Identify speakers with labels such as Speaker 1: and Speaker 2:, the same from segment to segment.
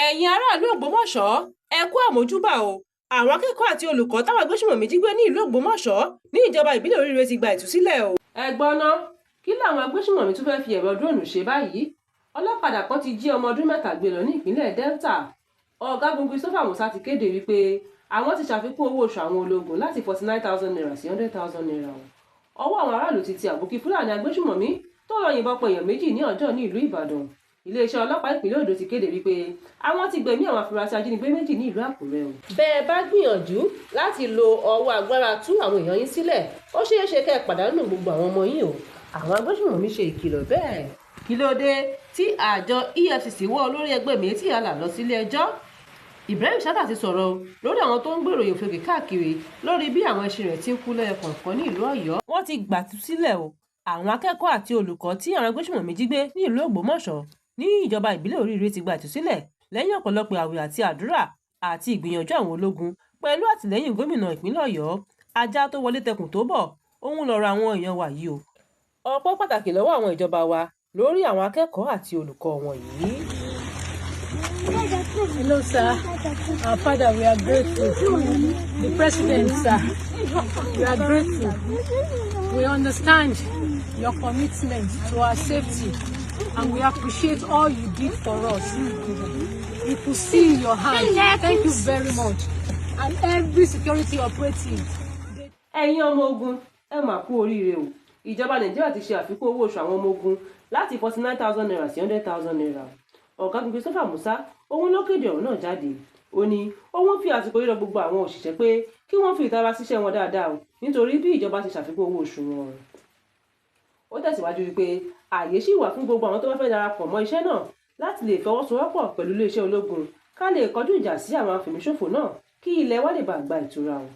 Speaker 1: ẹ̀yin aráàlú Ògbómọ̀ṣọ́ ẹ kú àmójúbà o. Àwọn akẹ́kọ̀ọ́ àti olùkọ́ táwọn agbésùmọ̀mí jí gbé ní ìlú Ògbómọ̀ṣọ́ ní ìjọba ìbílẹ̀ Oríire ti gba ìtúsílẹ̀ o. ẹ gbọ́ ná, kí làwọn agbésùmọ̀mí tún fẹ́ẹ́ fi ẹ̀rọ dúróònù ṣe báyìí? Ọlọ́kadà kan ti jí ọmọ ọdún 7 gbé lọ ní ìpínlẹ̀ Delta. Ọ̀gágun Christopher Musa ti kéde wípé àwọn ti ṣàfikún owó oṣù àwọn ológun láti 49,000 naira sí 100,000 naira. Ọwọ́ àwọn aráàlú ti tẹ àbùkí Fúlàní agbésùmọ̀mí tó lọ yìnbọn pa èèyàn méjì ní ọjọ́ ní ìlú Ìbàdàn. Iléeṣẹ́ ọlọ́pàá ìpínlẹ̀ Ondo ti kéde wípé àwọn ti gbẹ̀mí àwọn afurasí ajínigbé méjì ní ìlú Àkúrẹ́ o. bẹ́ẹ̀ bá gbìyànjú láti lo ọwọ́ agbára tú àwọn èèyàn yín sílẹ̀, ó ṣeé ṣe kẹ́ ẹ pàdánù gbogbo àwọn ọmọ yín o. Àwọn agbésùmọ̀mí ṣe ìkìlọ̀ bẹ́ẹ̀. Kí ló dé tí àjọ EFCC wọ́ olórí ẹgbẹ́ Miyetti Allah lọ sílé ẹjọ́? Ibrahim Chatta ti sọ̀rọ̀ lórí àwọn tó ń gbèrò ìfòkè káàkiri lórí bí àwọn ẹṣin rẹ̀ ti ń kú lẹ́yọ kọ̀ọ̀kan ní ìlú Ọ̀yọ́. Wọ́n ti gbàtú sílẹ̀ o. Àwọn akẹ́kọ̀ọ́ àti olùkọ́ tí àwọn agbésùmọ̀mí jí gbé ní ìlú Ògbómọ̀ṣọ́ ní ìjọba ìbílẹ̀ Oríire ti gba ìtúsílẹ̀ lẹ́yìn ọ̀pọ̀lọpọ̀ àwẹ̀ àti àdúrà àti ìgbìyànjú àwọn ológun pẹ̀lú àtìlẹ́yìn gómìnà ìpínlẹ̀ Ọ̀yọ́. Ajá tó wọlé tẹkùn tó bọ̀, òun lọ̀rọ̀ àwọn èèyàn wa yìí o. Ọpẹ́ pàtàkì lọ́wọ́ àwọn ìjọba wa lórí àwọn akẹ́kọ̀ọ́ àti olùkọ́ wọn yìí.
Speaker 2: Hello, sir. Our father, we are grateful. The president, sir, we are grateful. We understand your commitment to our safety, and we appreciate all you did for us. We could see your hand. Thank you very much. And every security operative.
Speaker 1: Ẹ̀yin ọmọ ogun, ẹ mà kú oríire o. Ìjọba Nàìjíríà ti ṣe àfikún owó oṣù àwọn ọmọ ogun láti 49,000 naira sí 100,000 naira. Ọ̀gágun Christopher Musa òun ló kéde ọ̀rọ̀ náà jáde. Ó ní òun fi àsìkò yìí rọ gbogbo àwọn òṣìṣẹ́ pé kí wọ́n fi ìtara síṣẹ́ wọn dáadáa o nítorí bí ìjọba ti ṣàfikún owó oṣù wọn. Ó tẹ̀síwájú wípé ààyè ṣì wà fún gbogbo àwọn tó bá fẹ́ darapọ̀ mọ́ iṣẹ́ náà láti lè fọwọ́sowọ́pọ̀ pẹ̀lú iléeṣẹ́ ológun ká lè kọjú ìjà sí àwọn afẹ̀míṣòfò náà kí ilẹ̀ wa lè bá gba ìtura o.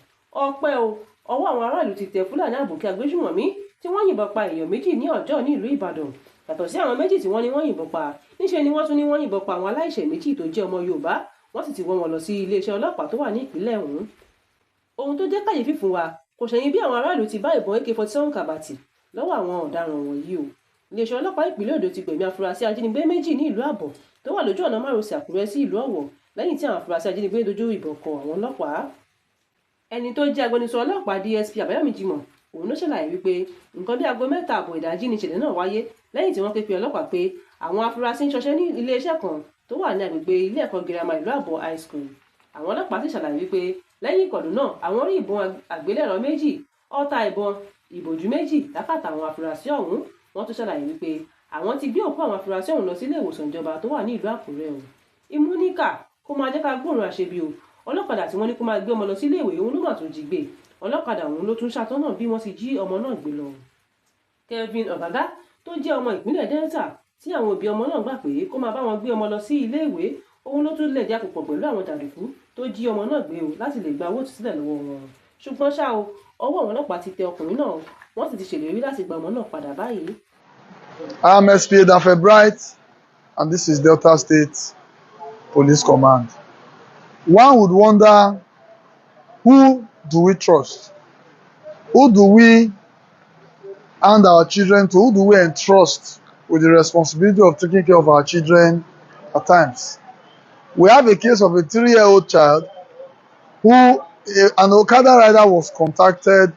Speaker 1: Ọpẹ́ o, ọwọ́ àwọn aráàlú ti tẹ Fúlàní àbùkí agbésùmọ̀mí tí wọ́n yìnbọn pa èèyàn méjì ní ọjọ́ ní ìlú Ìbàdàn. Yàtọ̀ sí àwọn méjì tí wọ́n ní wọ́n yìnbọn pa, níṣe ni wọ́n tún ní wọ́n yìnbọn pa àwọn aláìṣẹ̀ méjì tó jẹ́ ọmọ Yorùbá, wọ́n sì ti wọ́ wọn lọ sí iléeṣẹ́ ọlọ́pàá tó wà ní ìpínlẹ̀ ọ̀hún. Ohun tó jẹ́ kàyéfì fún wa kò ṣẹ̀yìn bí àwọn aráàlú ti bá ìbọn AK-47 kàbàtì lọ́wọ́ àwọn ọ̀daràn wọ̀nyí o. Iléeṣẹ́ ọlọ́pàá ìpínlẹ̀ Ondo ti gbẹ̀mí afurasí ajínigbé méjì ní ìlú Àbọ̀ tó wà lójú ọ̀nà márosẹ̀ Àkúrẹ́ sí ìlú Ọ̀wọ̀ lẹ́yìn tí àwọn afurasí ajínigbé dojú ìbọn kọ àwọn ọlọ́pàá. Ẹni tó jẹ́ agbẹnusọ ọlọ́pàá DSP Àbáyọ̀mí Jimoh òun ló ṣàlàyé wípé nǹkan bí aago 7 àbọ̀ ìdájí ni ìṣẹ̀lẹ̀ náà wáyé lẹ́yìn tí wọ́n ké pe ọlọ́pàá pé àwọn afurasí ń ṣọṣẹ́ ní iléeṣẹ́ kan tó wà ní agbègbè ilé ẹ̀kọ́ girama ìlú Àbọ̀ high school. Àwọn ọlọ́pàá sì ṣàlàyé wípé lẹ́yìn ìkọlù náà àwọn rí ìbọn àgbélẹ̀rọ méjì, ọta ìbọn, ìbòjú méjì lákàtà àwọn afurasí ọ̀hún. Wọ́n tún ṣàlàyé wípé àwọn ti gbé òkú àwọn afurasí ọ̀hún lọ sí ilé ìwòsàn ìjọba tó wà ní ìlú Àkúrẹ́ o. Ìmúníkà kó máa jẹ́ ká gbóòórùn àṣebi o. Ọlọ́kadà tí wọ́n ní kó máa gbé ọmọ lọ sí ilé ìwé òun ló mà tún jí gbé. Ọlọ́kadà òun ló tún ṣàtọ́nà bí wọ́n ti jí ọmọ náà gbé lọ. Kevin Ọ̀gágá tó jẹ́ ọmọ ìpínlẹ̀ Delta tí àwọn òbí ọmọ náà gbà pé kó máa bá wọn gbé ọmọ lọ sí ilé ìwé, òun ló tún lẹ̀dí àpòpọ̀ pẹ̀lú àwọn jàǹdùkú tó jí ọmọ náà gbé o láti lè gba owó ìtúsílẹ̀ lọ́wọ́ wọn. Ṣùgbọ́n ṣá o, ọwọ́ àwọn ọlọ́pàá ti tẹ ọkùnrin náà, wọ́n sì ti ṣèlérí láti gba ọmọ náà padà báyìí.
Speaker 3: I'm SP Dafe Bright, and this is Delta State Police Command. One would wonder, who do we trust? Who do we hand our children to? Who do we entrust with the responsibility of taking care of our children at times? We have a case of a 3-year-old child who an Okada rider was contracted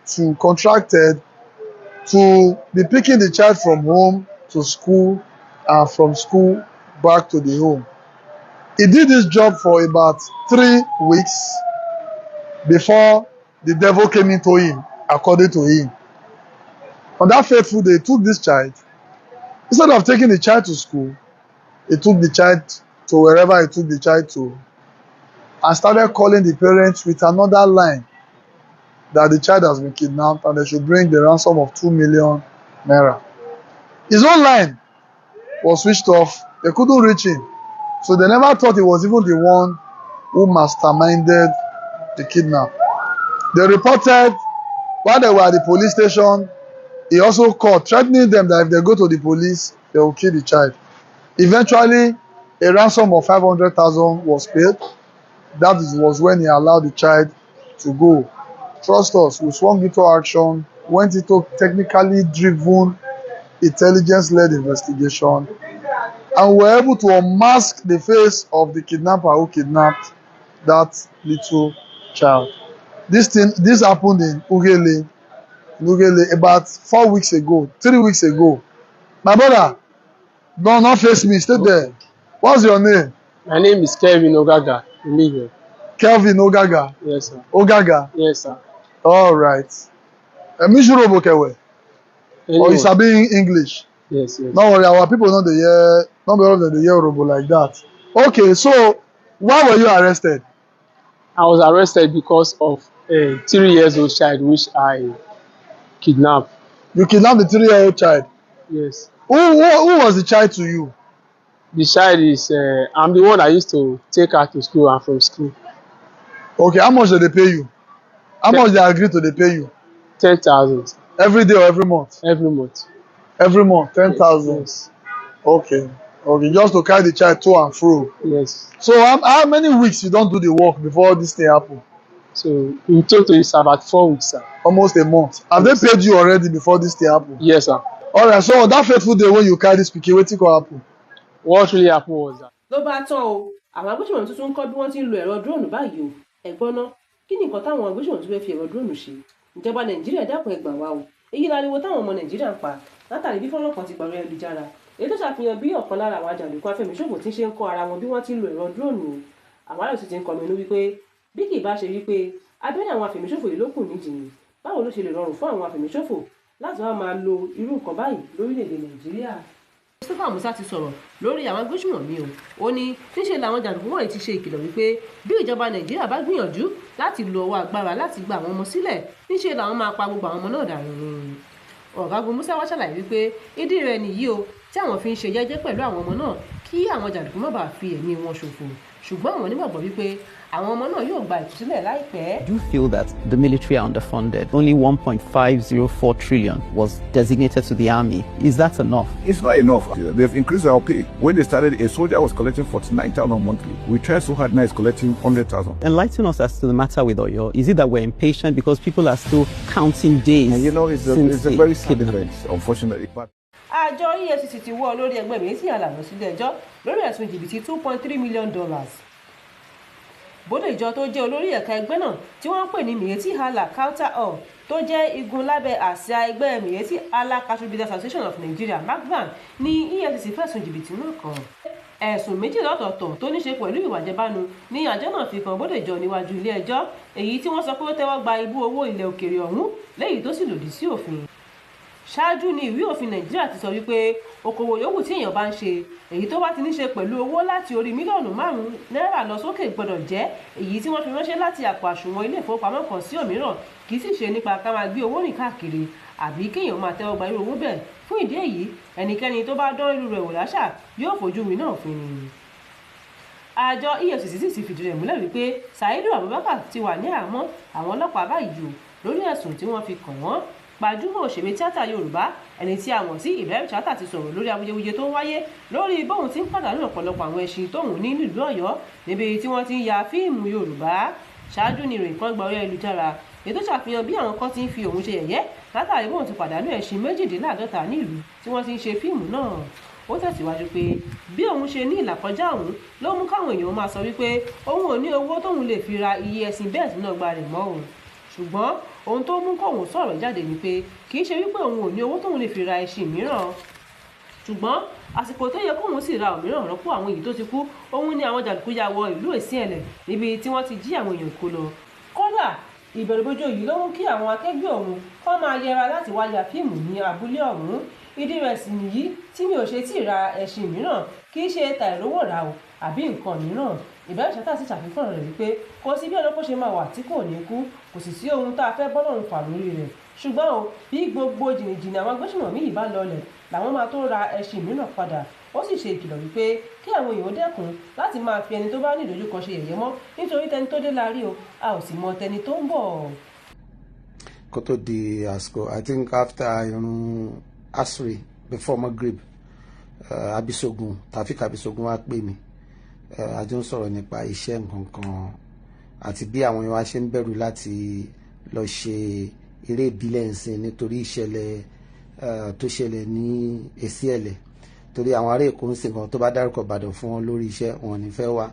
Speaker 3: to be picking the child from home to school and from school back to the home. He did this job for about 3 weeks before the devil came into him, according to him. On that fateful day, he took this child. Instead of taking the child to school, he took the child to wherever he took the child to and started calling the parents with another line that the child has been kidnapped and they should bring the ransom of 2 million naira. His own line was switched off. They couldn't reach him. So they never thought he was even the one who masterminded the kidnap. They reported while they were at the police station, he also called, threatening them that if they go to the police, they will kill the child. Eventually, a ransom of 500,000 was paid. That was when he allowed the child to go. Trust us, we swung into action, went into technically driven, intelligence-led investigation, and were able to unmask the face of the kidnapper who kidnapped that little child. This happened in Ughelli about 4 weeks ago, 3 weeks ago. My brother, don't face me, stay there. What's your name?
Speaker 4: My name is Kelvin Ogaga.
Speaker 3: Kelvin Ogaga?
Speaker 4: Yes, sir.
Speaker 3: Ogaga?
Speaker 4: Yes, sir.
Speaker 3: All right. Mishuro Bokewe? Or you sabi English?
Speaker 4: Yes.
Speaker 3: Don't worry, our people know the year, not all of them the year Robo like that. Okay, so why were you arrested?
Speaker 4: I was arrested because of a 3-year-old child which I kidnapped.
Speaker 3: You kidnapped the 3-year-old child?
Speaker 4: Yes.
Speaker 3: Who was the child to you?
Speaker 4: The child is, I'm the one that used to take her to school and from school.
Speaker 3: Okay, how much did they pay you? How much they agreed to they pay you?
Speaker 4: 10,000.
Speaker 3: Every day or every month?
Speaker 4: Every month.
Speaker 3: Every month, 10,000.
Speaker 4: Yes.
Speaker 3: Okay, just to carry the child to and fro.
Speaker 4: Yes.
Speaker 3: So how many weeks you don't do the work before this thing happen?
Speaker 4: So in total it's about 4 weeks, sir.
Speaker 3: Almost a month. Have they paid you already before this thing happen?
Speaker 4: Yes, sir.
Speaker 3: All right, so on that fateful day when you carry this pikin, wetin go happen?
Speaker 4: What really happened was that.
Speaker 1: ló bá tán o àwọn agbésùnmọ̀mí tuntun ń kọ́ bí wọ́n ti ń lo ẹ̀rọ dúróònù báyìí o ẹ̀gbọ́n náà kí ni nǹkan táwọn agbésùnmọ̀mí tún fẹ́ fi ẹ̀rọ dúróònù ṣe ìjọba nàìjíríà dákun ẹ gbà wá o èyí láriwo táwọn ọmọ nàìjíríà ń pa látàrí bí fọ́nrán kan ti gbàrọ ẹlùjára èyí tó ṣàfihàn bí ọ̀kan lára àwọn ajàǹdùkú afẹ̀míṣòfò ti ṣe ń kọ́ ara wọn bí wọ́n ti ń lo ẹ̀rọ dúróònù o àwọn aráàlú sì ti ń kọminú wípé bí kì í bá ṣe wípé abẹ́rẹ́ àwọn afẹ̀míṣòfò yìí ló kù nídìí ni báwo ló ṣe lè rọrùn fún àwọn afẹ̀míṣòfò láti wá máa lo irú nǹkan báyìí lórílẹ̀‐èdè nàìjíríà. Christopher Musa ti sọ̀rọ̀ lórí àwọn agbésùnmọ̀mí o ó ní níṣe làwọn jàǹdùkú wọ̀nyí ti ṣe ìkìlọ̀ wípé bí ìjọba nàìjíríà bá gbìyànjú láti lo ọwọ́ agbára láti gba àwọn ọmọ sílẹ̀ níṣe làwọn máa pa gbogbo àwọn ọmọ náà dànù. ọ̀gágun Musa wá ṣàlàyé wípé ìdí rẹ̀ nìyí o tí àwọn fi ń ṣe jẹ́jẹ́ pẹ̀lú àwọn ọmọ náà kí àwọn jàǹdùkú má bàa fi ẹ̀mí wọn ṣòfò ṣùgbọ́n àwọn onígbàgbọ́ wípé àwọn ọmọ náà yóò gba ìtúsílẹ̀ láìpẹ́.
Speaker 5: I do feel that the military are underfunded. Only 1.504 trillion was designated to the army. Is that enough?
Speaker 6: It's not enough. They've increased our pay. When they started, a soldier was collecting 49,000 monthly. We tried so hard, now it's collecting 100,000.
Speaker 5: Enlighten us as to the matter with Oyo. Is it that we're impatient because people are still counting days?
Speaker 6: And you know, it's a very sad event, unfortunately. But
Speaker 1: àjọ EFCC ti wọ́ olórí ẹgbẹ́ mi sí àlànà sílé ẹjọ́ lórí ẹ̀sùn jìbìtì $2.3 million. bóde ìjọ tó jẹ́ olórí ẹ̀ka ẹgbẹ́ náà tí wọ́n ń pè ní Miyetti Allah Kautal Hall tó jẹ́ igun lábẹ́ àsíá ẹgbẹ́ Miyetti Allah Cattle Breeders Association of Nigeria MACBAN ní EFCC fẹ̀sùn jìbìtì náà kàn. ẹ̀sùn méjìlá ọ̀tọ̀ọ̀tọ̀ tó ní ṣe pẹ̀lú ìwà ìjẹbánu ní àjọ náà fi kan bóde ìjọ níwájú ilé ẹjọ́ èyí tí wọ́n sọ pé ó tẹ́wọ́ gba ibú owó ilẹ̀ òkèèrè ọ̀hún léyìí tó sì lòdì sí òfin. ṣáájú ni ìwé òfin nàìjíríà ti sọ wípé okòwò yòówù tí èèyàn bá ń ṣe èyí tó bá ti ní ṣe pẹ̀lú owó láti orí mílíọ̀nù 5 náírà lọ sókè gbọdọ̀ jẹ́ èyí tí wọ́n fi ránṣẹ́ láti àpò àsùnwọ̀n ilé ìfowópamọ́ kan sí òmíràn kì í sì ṣe nípa ká máa gbé owó rìn káàkiri àbí kéèyàn máa tẹ́wọ́ gba irú owó bẹ́ẹ̀ fún ìdí èyí ẹnikẹ́ni tó bá dán irú rẹ̀ wò láṣà yóò fojú mi náà fin ni. àjọ EFCC sì ti fìdí rẹ̀ múlẹ̀ wípé Saidu Abubakar ti wà ní àhámọ́ àwọn ọlọ́pàá báyìí o lórí ẹ̀sùn tí wọ́n fi kàn wọ́n. gbajúmọ̀ òṣèré tíátà yorùbá ẹni tí a mọ̀ sí Ibrahim Chatta ti sọ̀rọ̀ lórí awuyewuye tó ń wáyé lórí bóun ti ń pàdánù ọ̀pọ̀lọpọ̀ àwọn ẹṣin tóun ní nílùú ọ̀yọ́ níbi tí wọ́n ti ń ya fíìmù yorùbá ṣáájú ni ìròyìn kan gba orí ayélujára ètò ṣàfihàn bí àwọn kan ti ń fi òun ṣe yẹ̀yẹ́ látàrí bóun ti pàdánù ẹṣin 52 nílùú tí wọ́n ti ń ṣe fíìmù náà ó tẹ̀síwájú pé bí òun ṣe ní ìlàkọjá òun ló mú káwọn èèyàn máa sọ wípé òun ò ní owó tóun lè fi ra iye ẹṣin bẹ́ẹ̀ sínú ọgbà rẹ̀ mọ́ òun ṣùgbọ́n ohun tó mú kóun sọ̀rọ̀ jáde ni pé kì í ṣe wípé òun ò ní owó tóun lè fi ra ẹṣin mìíràn ṣùgbọ́n àsìkò tó yẹ kóun sì ra òmíràn rọ́pò àwọn èyí tó ti kú òun ni àwọn jàǹdùkú ya wọ ìlú Èsìẹ̀lẹ̀ níbi tí wọ́n ti jí àwọn èèyàn kó lọ kódà ìbẹ̀rùbojo yìí ló mú kí àwọn akẹgbẹ́ òun kọ́ máa yẹra láti wá ya fíìmù ní abúlé ọ̀hún ìdí rẹ̀ sì nìyí tí mi ò ṣe tí ì ra ẹṣin mìíràn kì í ṣe ta ìrówó rà o àbí nǹkan mìíràn Ibrahim Chatta sì ṣàfihàn rẹ̀ wípé kò sí bí ẹranko ṣe máa wà tí kò ní kú kò sì sí ohun tá a fẹ́ bọ́lọ́run fà lórí rẹ̀ ṣùgbọ́n o bí gbogbo jìnnìjìnnì àwọn agbésùnmọ̀mí yìí bá lọlẹ̀ làwọn máa tó ra ẹṣin mìíràn padà ó sì ṣe ìkìlọ̀ wípé kí àwọn èèyàn dẹ́kun láti máa fi ẹni tó bá ní ìdojúkọ ṣe yẹ̀yẹ́ mọ́ nítorí tẹni tó dé la rí o a ò sì mọ tẹni tó ń bọ̀.
Speaker 7: Kó tó di àsìkò I think after irun asri before Maghrib Abisogun Taofeek Abisogun wá pè mí a jọ ń sọ̀rọ̀ nípa iṣẹ́ nǹkan kan àti bí àwọn èèyàn wá ṣe ń bẹ̀rù láti lọ ṣe eré ìbílẹ̀ ńsìn nítorí ìṣẹ̀lẹ̀ tó ṣẹlẹ̀ ní Èsìẹ̀lẹ̀ torí àwọn ará Èkó ń sìn kan tó bá dárúkọ Ìbàdàn fún wọn lórí iṣẹ́ wọn ò ní fẹ́ wá,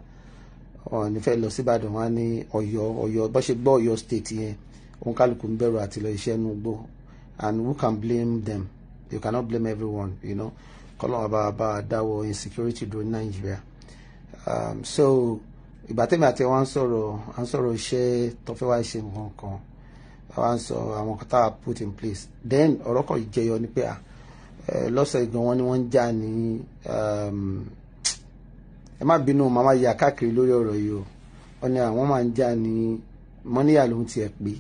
Speaker 7: wọn ò ní fẹ́ lọ sí Ìbàdàn, wọn á ní Ọ̀yọ́ bó ṣe gbọ́ Ọ̀yọ́ state yẹn òun kálukú ń bẹ̀rù àti lọ iṣẹ́ inú igbó, and who can blame them? You cannot blame everyone, you know. Kọ́lọ́n bá dáwọ́ insecurity dúró ní Nàìjíríà. So ìgbà tẹ́mi àti wọn à ń sọ̀rọ̀ iṣẹ́ tó fẹ́ wá ṣe nǹkan kan, wá ń sọ àwọn kan tá a put in place, then ọ̀rọ̀ kan jẹyọ ni pé lọ́sẹ̀ ìgbọ̀n wọn ni wọ́n ń jà ní ẹ má bínú màmá yà káàkiri lórí ọ̀rọ̀ yìí o, wọ́n ní àwọn máa ń jà ní mọ́níyà ló ń tiẹ̀ pé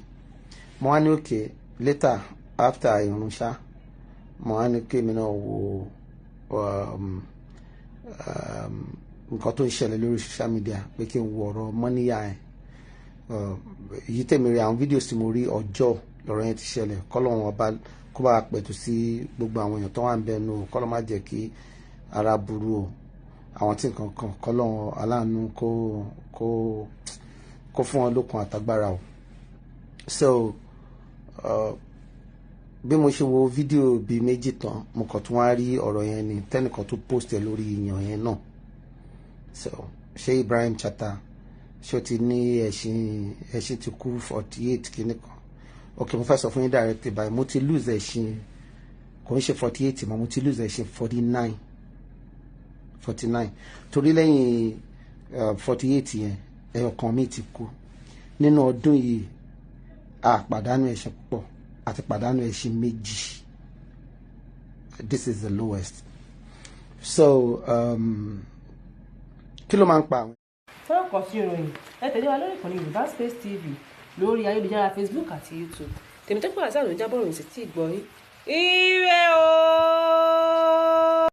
Speaker 7: mo wá ní òkè later after ìrun ṣá mo wá ní kémi náà wo nǹkan tó ń ṣẹlẹ̀ lórí social media pé kí n wo ọ̀rọ̀ mọ́níyà ẹ̀ èyí tèmi rí àwọn fídíò tí mo rí ọjọ́ lọ́rọ̀ yẹn ti ṣẹlẹ̀, kọ́lọ́run ọba kó bá pẹ̀tù sí gbogbo àwọn èèyàn tó wà ń bẹnu o, kọ́lọ́run má jẹ́ kí ara burú o, àwọn tí nǹkan kan kọ́lọ́run aláàánú kó fún wọn lókun àtagbára o. So bí mo ṣe wo fídíò bíi méjì tán mo kàn tún wá rí ọ̀rọ̀ yẹn ni tẹ́nìkan tó post ẹ̀ lórí ìyàn yẹn náà. So ṣé Ibrahim Chatta ṣé o ti ní ẹṣin ti kú 48 kìíní kan? Ok, mo fẹ́ sọ fún yín direct báyìí, mo ti lose ẹṣin kò ń ṣe 48 mọ́, mo ti lose ẹṣin 49 torí lẹ́yìn 48 yẹn ẹyọkan mi ti kú. Nínú ọdún yìí a pàdánù ẹṣin púpọ̀ àti pàdánù ẹṣin méjì. This is the lowest. So kí ló máa ń pa àwọn.
Speaker 1: fọ́nrán kan sí ìròyìn ẹ tẹ̀lé wa lórí ìkànnì Yorùbá Space TV lórí ayélujára Facebook àti YouTube. Tèmítọ́pọ̀ àṣà ló ń jábọ̀ ròyìn sí tí ì gbọ́ yín. Ire o.